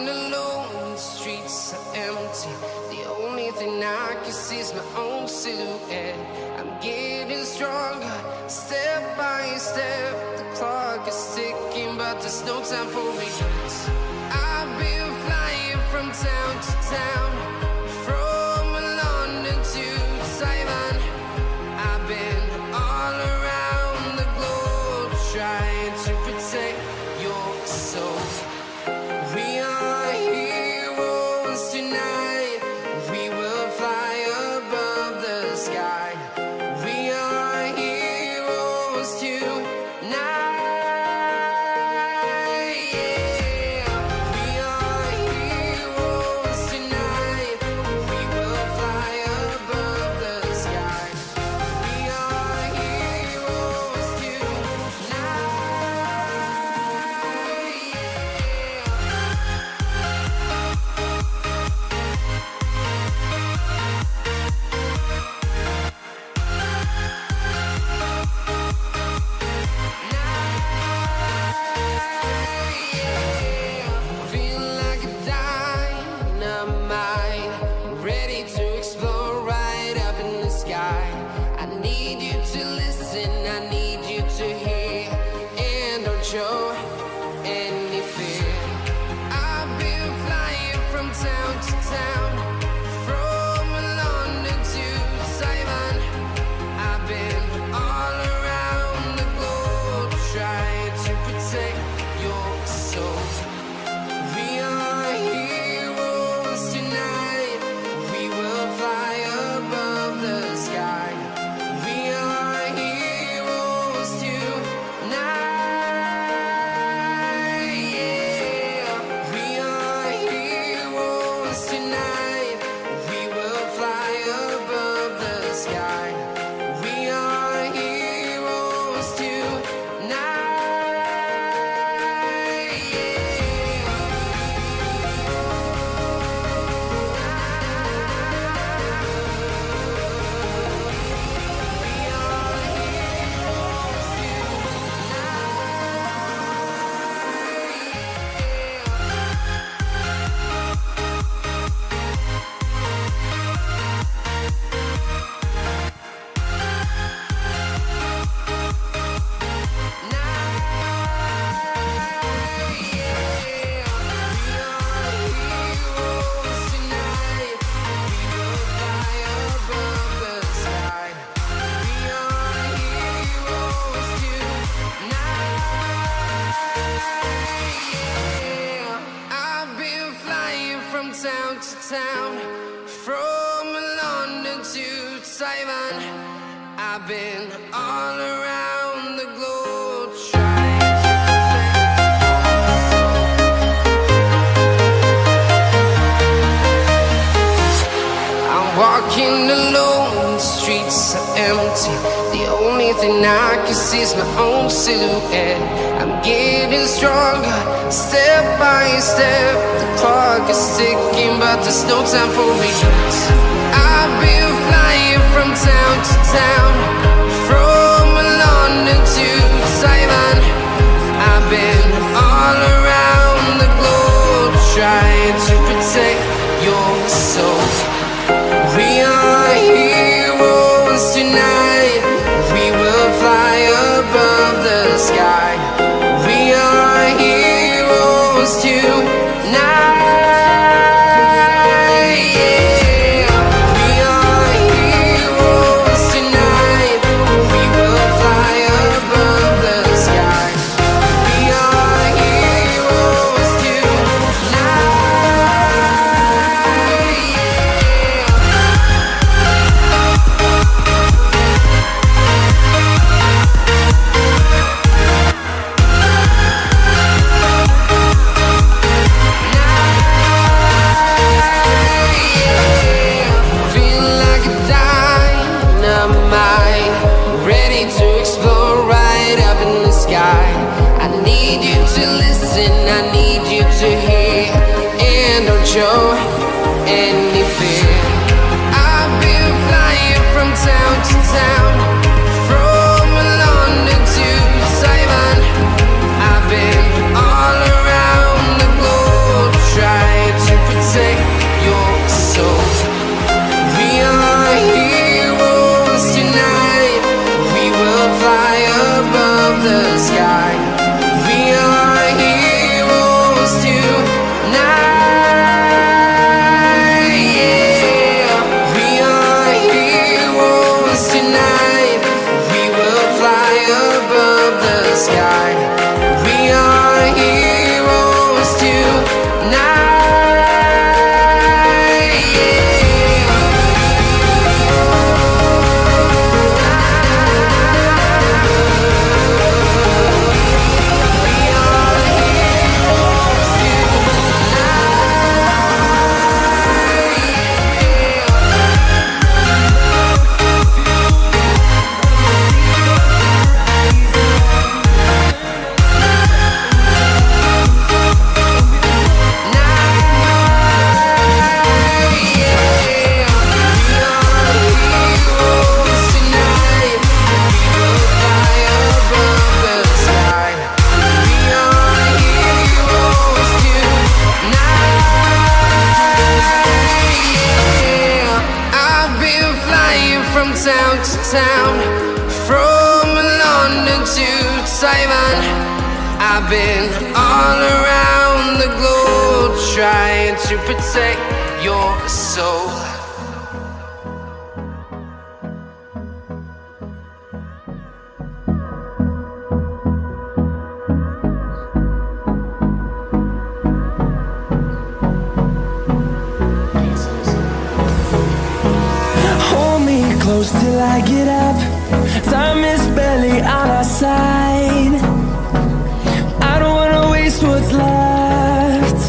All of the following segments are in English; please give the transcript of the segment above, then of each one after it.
walking alone, the streets are empty. The only thing I can see is my own silhouette. I'm getting stronger, step by step. The clock is ticking, but there's no time for regrets. I've been flying from town to town, from London to Taiwan. I've been all around the globe, trying to protect your soul. We are heroes tonight. We will fly above the sky. We are heroes tonight. Yeah. We are heroes tonight. We will fly above the sky. We are heroes tonight. Feel like a dynamite, ready to explode right up in the sky. I need you to listen, I need you to hear, and don't show any fear. I've been flying from town to town, from London to Taiwan. I've been all around the globe, trying to protect your soul. We are heroes tonight. We will fly above the sky. We are heroes tonight. Yeah. We are heroes tonight. We will fly above the sky. We are heroes I've been flying from town to town, from London to Taiwan. I've been all around the globe, trying to protect I'm walking alone, the streets are empty. The only thing I can see is my own silhouette. I'm getting stronger, step by step. The clock is ticking, but there's no time for regrets. I've been flying from town to town, from London to Taiwan. I've been all around the globe, trying to protect your soul. We are heroes tonight. We will fly above the sky. We are heroes tonight. Yeah. We are heroes tonight. We will fly above the sky. We are heroes tonight. Feel like a dynamite, ready to explode right up in the sky. I need you to listen, I need you to hear, and don't show any fear. I've been flying from town to town, from London to Taiwan. I've been all around the globe, trying town, from London to Taiwan. I've been all around the globe trying to protect your soul. Close till I get up. Time is barely on our side. I don't wanna waste what's left.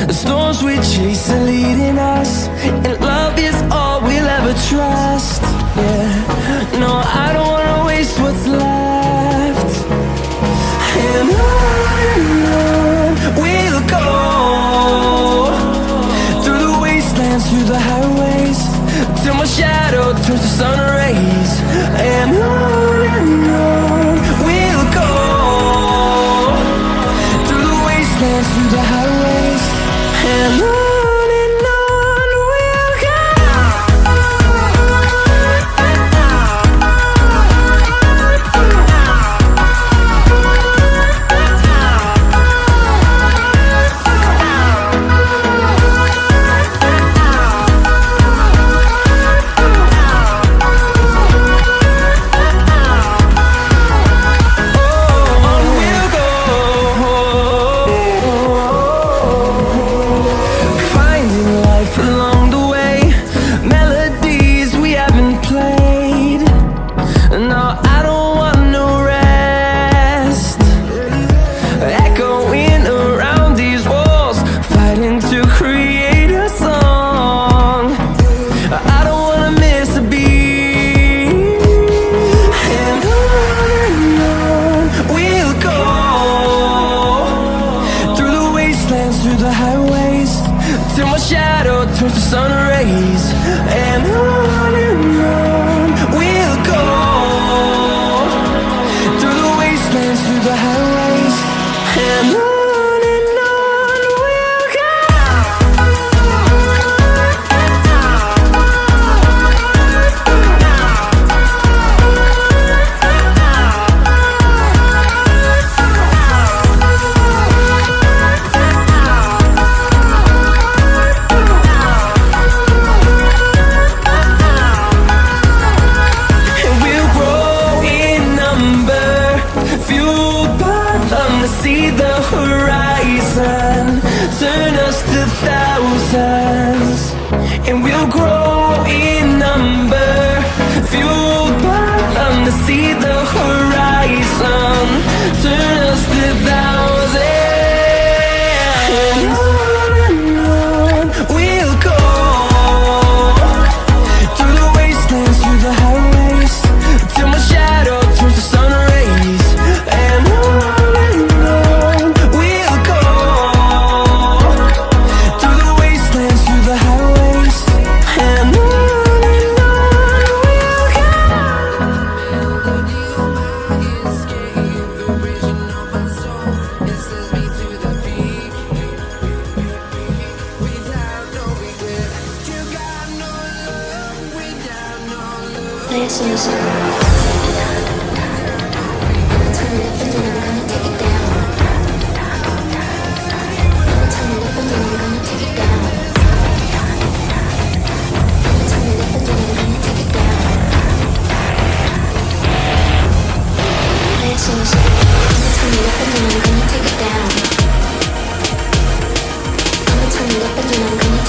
The storms we chase are leading us, and love is all we'll ever trust. Yeah, no, I don't wanna waste what's left. And on we'll go, through the wastelands, through the highways, till my shadow turns to sun rays. And on we'll go, through the wastelands, through the highways, and on we'll go. Turn it up and then I'm gonna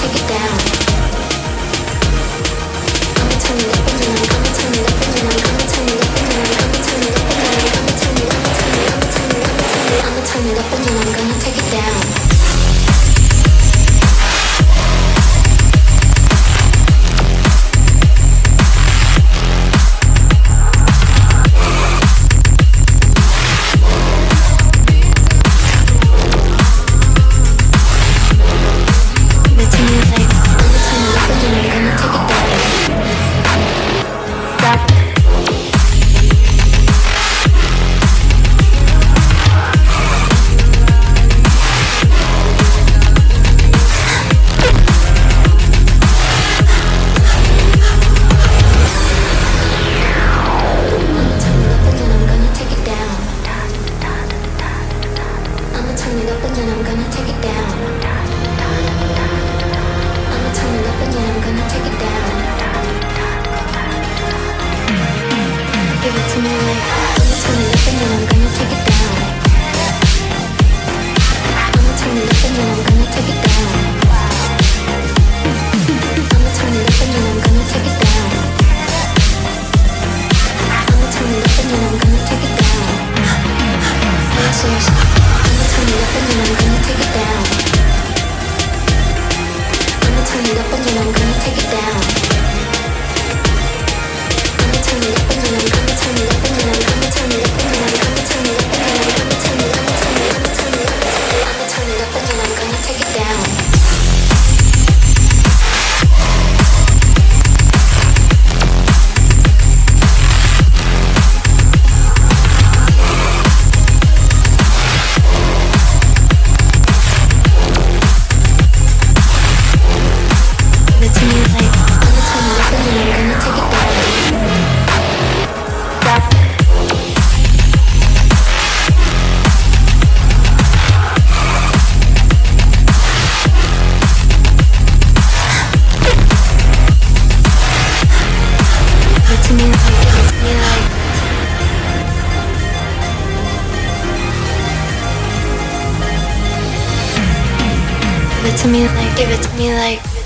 Give it to me like, give it to me like.